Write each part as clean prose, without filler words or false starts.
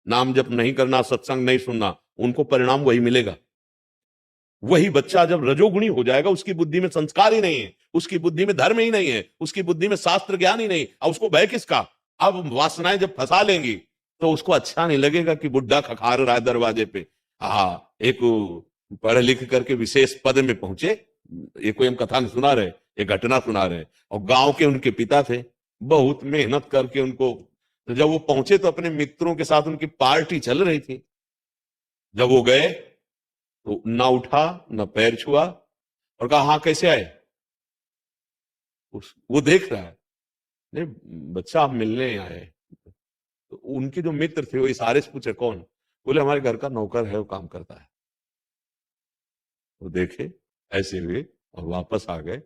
नाम जप नहीं करना, सत्संग नहीं सुनना, उनको परिणाम वही मिलेगा। वही बच्चा जब रजोगुणी हो जाएगा, उसकी बुद्धि में संस्कार ही नहीं है, उसकी बुद्धि में धर्म ही नहीं है, उसकी बुद्धि में शास्त्र ज्ञान ही नहीं, अब उसको भय किसका? अब वासनाएं जब फंसा लेंगी तो उसको अच्छा नहीं लगेगा कि बुड्ढा खखार रहा है दरवाजे पे। एक पढ़ लिख करके विशेष पद में पहुंचे, ये कोई हम कथा नहीं सुना रहे, ये घटना सुना रहे, और गांव के उनके पिता थे, बहुत मेहनत करके उनको, तो जब वो पहुंचे तो अपने मित्रों के साथ उनकी पार्टी चल रही थी। जब वो गए तो ना उठा ना पैर छुआ, और कहा हाँ कैसे आए? वो देख रहा है, नहीं बच्चा आप मिलने आए। तो उनके जो मित्र थे वो इशारे से पूछे कौन? बोले हमारे घर का नौकर है, वो काम करता है। तो देखे ऐसे हुए और वापस आ गए।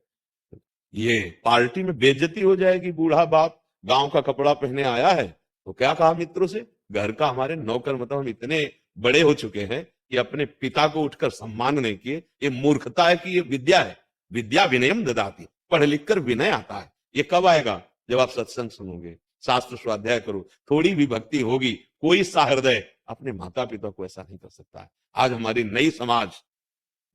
ये पार्टी में बेइज्जती हो जाएगी, बूढ़ा बाप गांव का कपड़ा पहने आया है, तो क्या कहा मित्रों से? घर का हमारे नौकर, मतलब हम इतने बड़े हो चुके हैं कि अपने पिता को उठकर सम्मान नहीं किए। ये मूर्खता है कि ये विद्या है, विद्या विनयम ददाती, पढ़ लिख कर विनय आता है। ये कब आएगा? जब आप सत्संग सुनोगे, शास्त्र स्वाध्याय करो, थोड़ी भी भक्ति होगी। कोई सा हृदय अपने माता पिता को ऐसा नहीं कर सकता है। आज हमारी नई समाज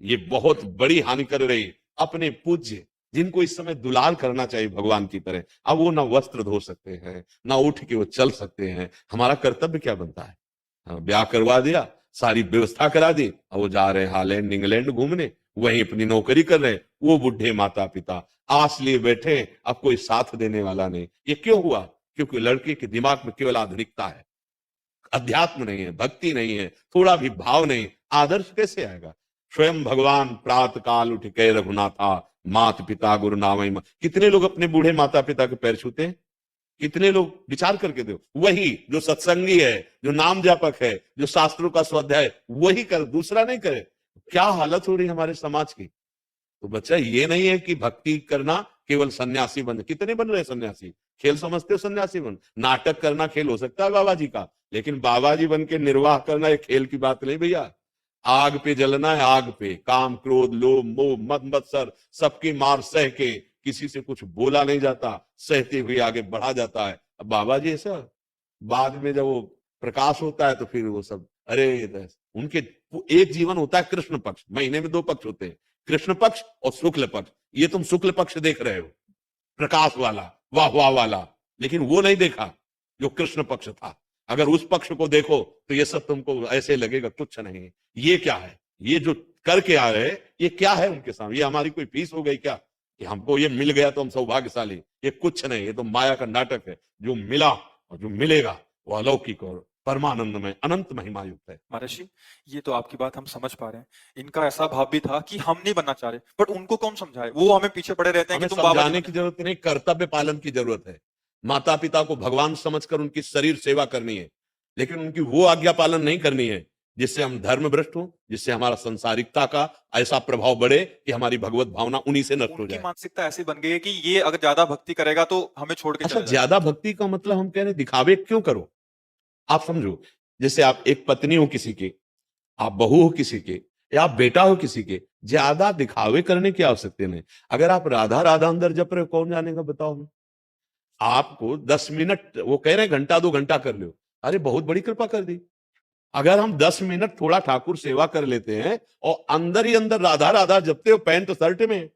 ये बहुत बड़ी हानि कर रही है। अपने पूज्य जिनको इस समय दुलार करना चाहिए भगवान की तरह, अब वो ना वस्त्र धो सकते हैं, ना उठ के वो चल सकते हैं। हमारा कर्तव्य क्या बनता है? ब्याह करवा दिया, सारी व्यवस्था करा दी, अब वो जा रहे हैं हॉलैंड इंग्लैंड घूमने, वहीं अपनी नौकरी कर रहे हैं। वो बुढ़े माता पिता आस लिए बैठे, अब कोई साथ देने वाला नहीं। ये क्यों हुआ? क्योंकि लड़के के दिमाग में केवल आधुनिकता है, अध्यात्म नहीं है, भक्ति नहीं है, थोड़ा भी भाव नहीं। आदर्श कैसे आएगा? स्वयं भगवान प्रातः काल उठ के रघुनाथा, मात पिता गुरु नामई। कितने लोग अपने बूढ़े माता पिता के पैर छूते हैं? कितने लोग? विचार करके दो। वही जो सत्संगी है, जो नाम जापक है, जो शास्त्रों का स्वाध्याय, वही कर, दूसरा नहीं करे। क्या हालत हो रही है हमारे समाज की। तो बच्चा ये नहीं है कि भक्ति करना केवल सन्यासी बन, कितने बन रहे सन्यासी? खेल समझते हो सन्यासी बन? नाटक करना खेल हो सकता है बाबा जी का, लेकिन बाबा जी बन के निर्वाह करना एक खेल की बात नहीं भैया। आग पे जलना है, आग पे। काम क्रोध लोभ मोह मद मत्सर सबकी मार सह के, किसी से कुछ बोला नहीं जाता, सहते हुए आगे बढ़ा जाता है। अब बाबा जी ऐसा, बाद में जब वो प्रकाश होता है तो फिर वो सब, अरे उनके एक जीवन होता है कृष्ण पक्ष, महीने में 2 पक्ष होते हैं, कृष्ण पक्ष और शुक्ल पक्ष। ये तुम शुक्ल पक्ष देख रहे हो, प्रकाश वाला, वाह वाह वाला, लेकिन वो नहीं देखा जो कृष्ण पक्ष था। अगर उस पक्ष को देखो तो ये सब तुमको ऐसे लगेगा तुच्छ नहीं। ये क्या है? ये जो करके आ रहे, ये क्या है उनके सामने? ये हमारी कोई फीस हो गई क्या कि हमको ये मिल गया तो हम सौभाग्यशाली? ये कुछ नहीं, ये तो माया का नाटक है। जो मिला और जो मिलेगा वो अलौकिक और परमानंद में अनंत महिमा युक्त है। महर्षि, ये तो आपकी बात हम समझ पा रहे हैं। इनका ऐसा भाव भी था कि हम नहीं बनना चाह रहे, बट उनको कौन समझाए? वो हमें पीछे पड़े रहते हैं हमें कि तुम बाबा समझाने की जरूरत नहीं, कर्तव्य पालन की जरूरत है। माता पिता को भगवान समझकर उनकी शरीर सेवा करनी है, लेकिन उनकी वो आज्ञा पालन नहीं करनी है जिससे हम धर्म भ्रष्ट हो, जिससे हमारा संसारिकता का ऐसा प्रभाव बढ़े कि हमारी भगवत भावना उन्हीं से नष्ट हो उनकी जाए। मानसिकता ऐसी बन गई है कि ये अगर ज्यादा भक्ति करेगा तो हमें छोड़ के अच्छा, चला जाएगा। ज्यादा भक्ति का मतलब हम कह रहे हैं दिखावे क्यों करो? आप समझो, जैसे आप एक पत्नी हो किसी की, आप बहू हो किसी के, या आप बेटा हो किसी के, ज्यादा दिखावे करने की आवश्यकता नहीं। अगर आप राधा राधा अंदर जप रहे हो, कौन जानेगा? बताओ ना। आपको 10 मिनट, वो कह रहे हैं घंटा 2 घंटा कर लो, अरे बहुत बड़ी कृपा कर दी। अगर हम 10 मिनट थोड़ा ठाकुर सेवा कर लेते हैं और अंदर ही अंदर राधा राधा जपते हो, पैंट शर्ट में,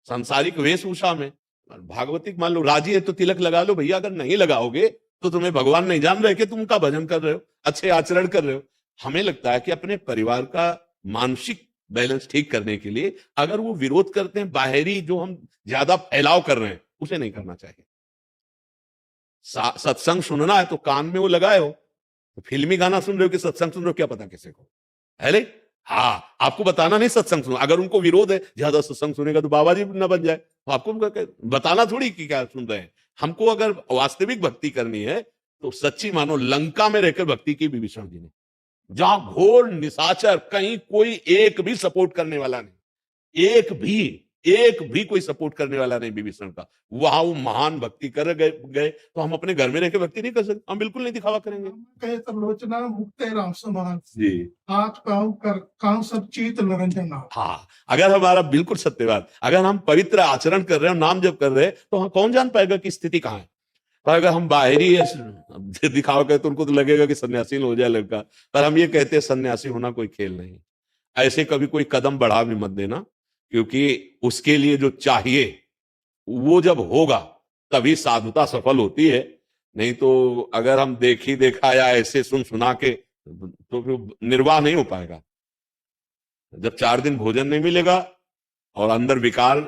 सांसारिक वेशभूषा में, भागवतिक मान लो राजी है तो तिलक लगा लो भैया। अगर नहीं लगाओगे तो तुम्हें भगवान नहीं जान रहे कि तुम उनका भजन कर रहे हो, अच्छे आचरण कर रहे हो। हमें लगता है कि अपने परिवार का मानसिक बैलेंस ठीक करने के लिए अगर वो विरोध करते हैं, बाहरी जो हम ज्यादा फैलाव कर रहे हैं, उसे नहीं करना चाहिए। सत्संग सुनना है तो कान में वो लगाए हो, तो फिल्मी गाना सुन रहे हो कि सत्संग सुन रहे हो, क्या पता किसी को है? ले हाँ, आपको बताना नहीं सत्संग सुनो। अगर उनको विरोध है ज्यादा सत्संग सुनेगा तो बाबा जी न बन जाए, तो आपको बताना थोड़ी कि क्या सुन रहे हैं। हमको अगर वास्तविक भक्ति करनी है तो सच्ची मानो लंका में रहकर भक्ति की विभीषण जी ने, जहां घोर निशाचर, कहीं कोई एक भी सपोर्ट करने वाला नहीं, एक भी कोई सपोर्ट करने वाला नहीं विभीषण का, वहां वो महान भक्ति कर गए। तो हम अपने घर में रहकर भक्ति नहीं कर सकते? हम बिल्कुल नहीं दिखावा करेंगे। कहे त्रिलोचना मुक्ते राम समान जी हाथ पांव कर काम सब चीत निरंजन। हाँ, अगर हमारा बिल्कुल सत्य बात, अगर हम पवित्र आचरण कर रहे हैं, नाम जप कर रहे हैं, तो कौन जान पाएगा कि स्थिति कहां है? पर अगर हम बाहरी दिखावा करें तो उनको तो लगेगा कि सन्यासी हो जाए लड़का, पर हम ये कहते हैं सन्यासी होना कोई खेल नहीं। ऐसे कभी कोई कदम बढ़ा भी मत देना, क्योंकि उसके लिए जो चाहिए वो जब होगा तभी साधुता सफल होती है। नहीं तो अगर हम देखी देखा या ऐसे सुन सुना के तो फिर निर्वाह नहीं हो पाएगा। जब 4 दिन भोजन नहीं मिलेगा और अंदर विकार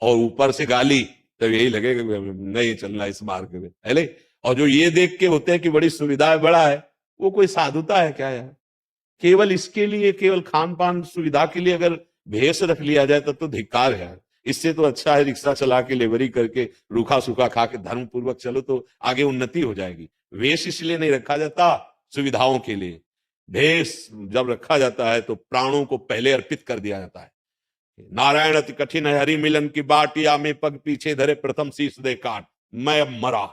और ऊपर से गाली, तब यही लगेगा कि नहीं चलना इस मार्ग में, है नहीं? और जो ये देख के होते हैं कि बड़ी सुविधा है, बड़ा है, वो कोई साधुता है क्या यार? केवल इसके लिए, केवल खान पान सुविधा के लिए अगर भेष रख लिया जाए तब तो धिक्कार है यार। इससे तो अच्छा है रिक्शा चला के, लेबरी करके, रूखा सूखा खा के धर्म पूर्वक चलो तो आगे उन्नति हो जाएगी। वेश इसलिए नहीं रखा जाता सुविधाओं के लिए, भेष जब रखा जाता है तो प्राणों को पहले अर्पित कर दिया जाता है। नारायण अति कठिन है हरि मिलन की बाट, या में पग पीछे धरे प्रथम शीश दे काट, मैं अब मरा,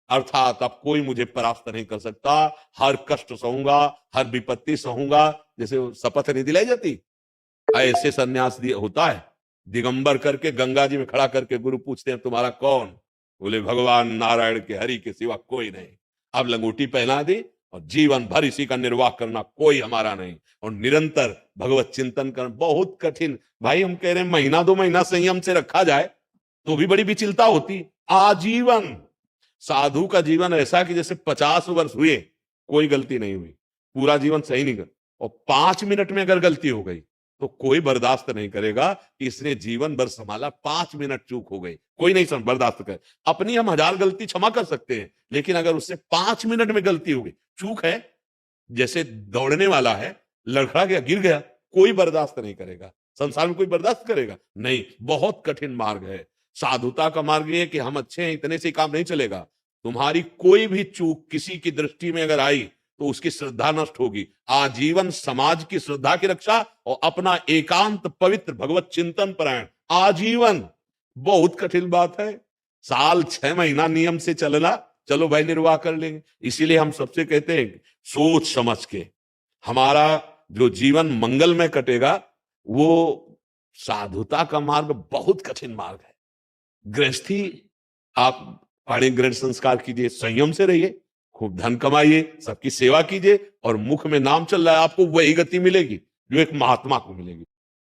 अर्थात अब कोई मुझे परास्त नहीं कर सकता, हर कष्ट सहूंगा, हर विपत्ति सहूंगा। जैसे शपथ नहीं दिलाई जाती, ऐसे सन्यास होता है। दिगंबर करके गंगा जी में खड़ा करके गुरु पूछते हैं तुम्हारा कौन? बोले भगवान नारायण के हरि के सिवा कोई नहीं। अब लंगोटी पहना दी और जीवन भर इसी का निर्वाह करना, कोई हमारा नहीं। और निरंतर भगवत चिंतन करना बहुत कठिन। भाई हम कह रहे हैं महीना 2 महीना संयम से रखा जाए तो भी बड़ी विचलता होती। आजीवन साधु का जीवन ऐसा कि जैसे 50 वर्ष हुए कोई गलती नहीं हुई, पूरा जीवन सही नहीं कर, और 5 मिनट में अगर गलती हो गई तो कोई बर्दाश्त नहीं करेगा कि इसने जीवन भर संभाला, 5 मिनट चूक हो गई, कोई नहीं बर्दाश्त करे। अपनी हम 1000 गलती क्षमा कर सकते हैं, लेकिन अगर उससे 5 मिनट में गलती हो गई, चूक है, जैसे दौड़ने वाला है, लड़खड़ा गया, गिर गया, कोई बर्दाश्त नहीं करेगा। संसार में कोई बर्दाश्त करेगा नहीं। बहुत कठिन मार्ग है साधुता का। मार्ग ये है कि हम अच्छे हैं, इतने से काम नहीं चलेगा। तुम्हारी कोई भी चूक किसी की दृष्टि में अगर आई तो उसकी श्रद्धा नष्ट होगी। आजीवन समाज की श्रद्धा की रक्षा और अपना एकांत पवित्र भगवत चिंतन परायण आजीवन, बहुत कठिन बात है। साल 6 महीना नियम से चलना, चलो भाई निर्वाह कर लेंगे। इसीलिए हम सबसे कहते हैं सोच समझ के हमारा जो जीवन मंगलमय कटेगा, वो साधुता का मार्ग बहुत कठिन मार्ग है। गृहस्थी आप पढ़े, गृह संस्कार कीजिए, संयम से रहिए, खूब धन कमाइए, सबकी सेवा कीजिए, और मुख में नाम चल रहा है, आपको वही गति मिलेगी जो एक महात्मा को मिलेगी।